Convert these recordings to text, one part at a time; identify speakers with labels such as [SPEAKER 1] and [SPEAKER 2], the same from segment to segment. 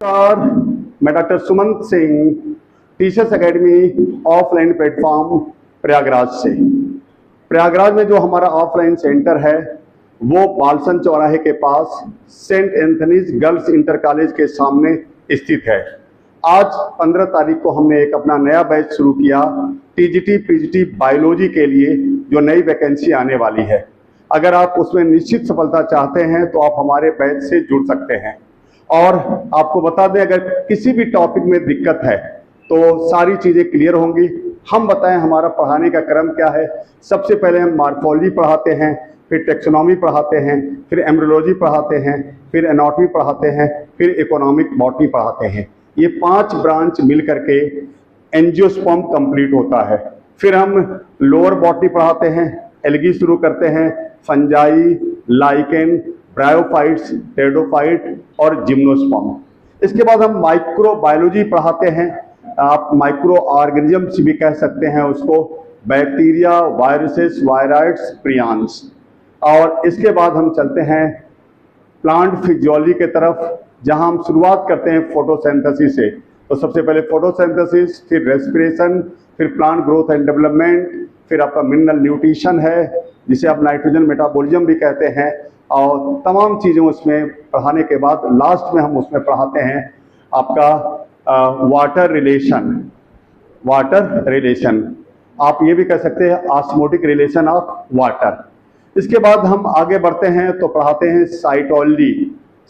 [SPEAKER 1] नमस्कार, मैं doctor Sumant Singh, teachers academy offline platform Prayagraj से। प्रयागराज में जो हमारा ऑफलाइन सेंटर है वो बालसन चौराहे के पास saint Anthony's girls inter college के सामने स्थित है। आज 15 तारीख को हमने एक अपना नया बैच शुरू किया टीजीटी पीजीटी बायोलॉजी के लिए, जो नई वैकेंसी आने वाली है। अगर आप उसमें निश्चित सफलता चाहते हैं तो आप हमारे बैच से जुड़ सकते हैं। और आपको बता दें, अगर किसी भी टॉपिक में दिक्कत है तो सारी चीज़ें क्लियर होंगी। हम बताएं हमारा पढ़ाने का क्रम क्या है। सबसे पहले हम मॉर्फोलॉजी पढ़ाते हैं, फिर टेक्सोनॉमी पढ़ाते हैं, फिर एम्ब्रियोलॉजी पढ़ाते हैं, फिर एनाटॉमी पढ़ाते हैं, फिर इकोनॉमिक बॉटनी पढ़ाते हैं। ये 5 ब्रांच मिल करके एंजियोस्पर्म कंप्लीट होता है। फिर हम लोअर बॉटनी पढ़ाते हैं, एल्गी शुरू करते हैं, फंजाई, लाइकेन, ब्रायोफाइट्स, टेरिडोफाइट और जिम्नोस्पर्म। इसके बाद हम माइक्रो बायोलॉजी पढ़ाते हैं। आप माइक्रो ऑर्गेनिजम्स भी कह सकते हैं उसको, बैक्टीरिया, वायरसेस, वायराइड्स, प्रियंस। और इसके बाद हम चलते हैं प्लांट फिजियोलॉजी के तरफ, जहां हम शुरुआत करते हैं फोटोसिंथेसिस से। तो सबसे पहले फोटोसिंथेसिस, फिर रेस्पिरेशन, फिर प्लांट ग्रोथ एंड डेवलपमेंट, फिर आपका मिनरल न्यूट्रिशन है जिसे आप नाइट्रोजन मेटाबॉलिज्म भी कहते हैं, और तमाम चीज़ें उसमें पढ़ाने के बाद लास्ट में हम उसमें पढ़ाते हैं आपका वाटर रिलेशन, आप ये भी कह सकते हैं ऑस्मोटिक रिलेशन ऑफ वाटर। इसके बाद हम आगे बढ़ते हैं तो पढ़ाते हैं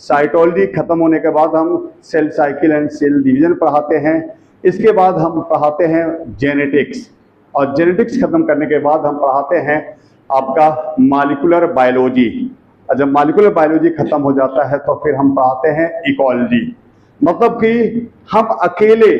[SPEAKER 1] साइटोलॉजी खत्म होने के बाद हम cell cycle and cell division पढ़ाते हैं। इसके बाद हम पढ़ाते हैं जेनेटिक्स, और जेनेटिक्स खत्म करने के बाद हम पढ़ाते हैं आपका मॉलिक्यूलर बायोलॉजी। जब मॉलिक्यूलर बायोलॉजी खत्म हो जाता है तो फिर हम पढ़ाते हैं इकोलॉजी। मतलब कि हम अकेले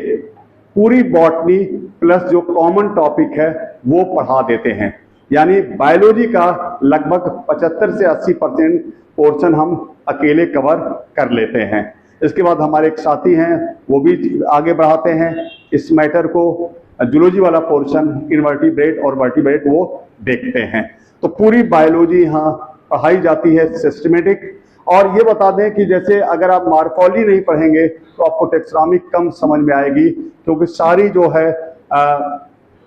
[SPEAKER 1] पूरी बॉटनी प्लस जो कॉमन टॉपिक है वो पढ़ा देते हैं। यानी बायोलॉजी का लगभग 75 से 80% पोर्शन हम अकेले कवर कर लेते हैं। इसके बाद हमारे एक साथी हैं, वो भी आगे बढ़ाते हैं इस मैटर को। जूलॉजी वाला पोर्शन इनवर्टिब्रेट और वर्टिब्रेट वो देखते हैं। तो पूरी बायोलॉजी यहाँ पढ़ाई जाती है सिस्टमेटिक। और ये बता दें कि जैसे अगर आप मॉर्फोलॉजी नहीं पढ़ेंगे तो आपको टेक्सोनॉमी कम समझ में आएगी, क्योंकि सारी जो है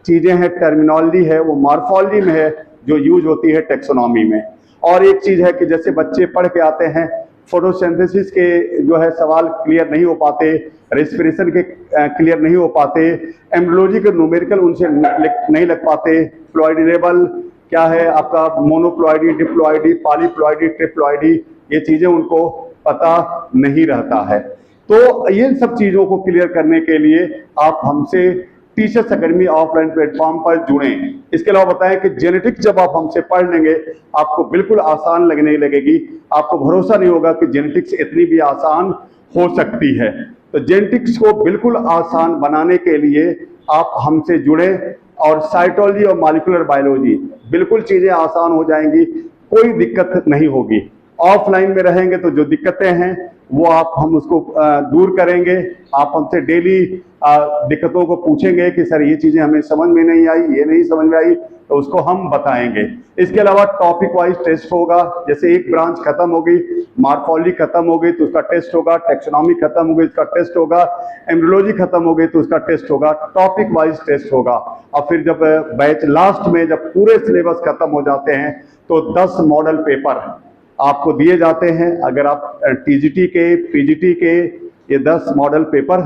[SPEAKER 1] चीज़ें हैं, टर्मिनोलॉजी है, वो मॉर्फोलॉजी में है जो यूज होती है टेक्सोनॉमी में। और एक चीज़ है कि जैसे बच्चे पढ़ के आते हैं, फोटोसिंथेसिस के जो है सवाल क्लियर नहीं हो पाते, रेस्पिरेशन के क्लियर नहीं हो पाते, एम्ब्रियोलॉजी के न्यूमेरिकल उनसे नहीं लग पाते, फ्लूइड लेवल क्या है आपका, मोनोप्लॉइडी, डिप्लॉइडी, पॉलीप्लॉइडी, ट्रिप्लॉइडी, ये चीज़ें उनको पता नहीं रहता है। तो ये सब चीज़ों को क्लियर करने के लिए आप हमसे टीचर्स एकेडमी ऑफलाइन प्लेटफॉर्म पर जुड़ें। इसके अलावा बताएं कि जेनेटिक्स जब आप हमसे पढ़ लेंगे आपको बिल्कुल आसान लगने लगेगी। आपको भरोसा नहीं होगा कि जेनेटिक्स इतनी भी आसान हो सकती है। तो जेनेटिक्स को बिल्कुल आसान बनाने के लिए आप हमसे जुड़े, और साइटोलॉजी और मॉलिक्यूलर बायोलॉजी बिल्कुल चीज़ें आसान हो जाएंगी, कोई दिक्कत नहीं होगी। ऑफलाइन में रहेंगे तो जो दिक्कतें हैं वो हम उसको दूर करेंगे। आप हमसे डेली दिक्कतों को पूछेंगे कि सर ये चीज़ें हमें समझ में नहीं आई, ये नहीं समझ में आई, तो उसको हम बताएंगे। इसके अलावा टॉपिक वाइज टेस्ट होगा। जैसे एक ब्रांच खत्म हो गई, मॉर्फोलॉजी खत्म हो गई तो उसका टेस्ट होगा, टेक्सोनॉमी खत्म हो गई उसका टेस्ट होगा, एम्ब्रियोलॉजी खत्म हो गई तो उसका टेस्ट होगा, टॉपिक वाइज टेस्ट होगा। और फिर जब बैच लास्ट में जब पूरे सिलेबस खत्म हो जाते हैं तो 10 मॉडल पेपर आपको दिए जाते हैं। अगर आप टीजीटी के पीजीटी के ये 10 मॉडल पेपर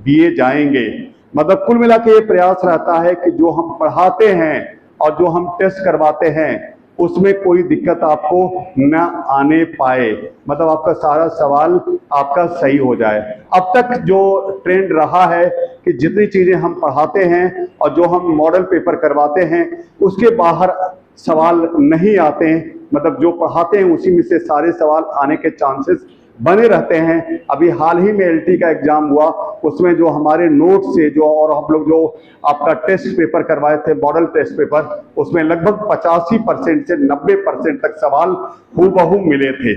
[SPEAKER 1] दिए जाएंगे। मतलब कुल मिला के ये प्रयास रहता है कि जो हम पढ़ाते हैं और जो हम टेस्ट करवाते हैं उसमें कोई दिक्कत आपको न आने पाए, मतलब आपका सारा सवाल आपका सही हो जाए। अब तक जो ट्रेंड रहा है कि जितनी चीज़ें हम पढ़ाते हैं और जो हम मॉडल पेपर करवाते हैं उसके बाहर सवाल नहीं आते हैं, मतलब जो पढ़ाते हैं उसी में से सारे सवाल आने के चांसेस बने रहते हैं। अभी हाल ही में एलटी का एग्जाम हुआ, उसमें जो हमारे नोट से जो और हम लोग जो आपका टेस्ट पेपर करवाए थे, मॉडल टेस्ट पेपर, उसमें लगभग 85% से 90% तक सवाल हूबहू मिले थे।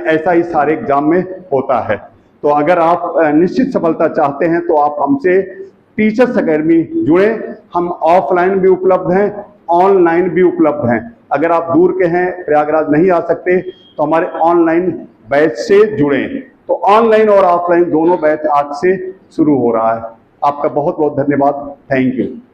[SPEAKER 1] ऐसा ही सारे एग्जाम में होता है। तो अगर आप निश्चित सफलता चाहते हैं तो आप हमसे टीचर्स एकेडमी जुड़े। हम ऑफलाइन भी उपलब्ध हैं, ऑनलाइन भी उपलब्ध हैं। अगर आप दूर के हैं, प्रयागराज नहीं आ सकते, तो हमारे ऑनलाइन बैच से जुड़ें। तो ऑनलाइन और ऑफलाइन दोनों बैच आज से शुरू हो रहा है। आपका बहुत बहुत धन्यवाद। Thank you.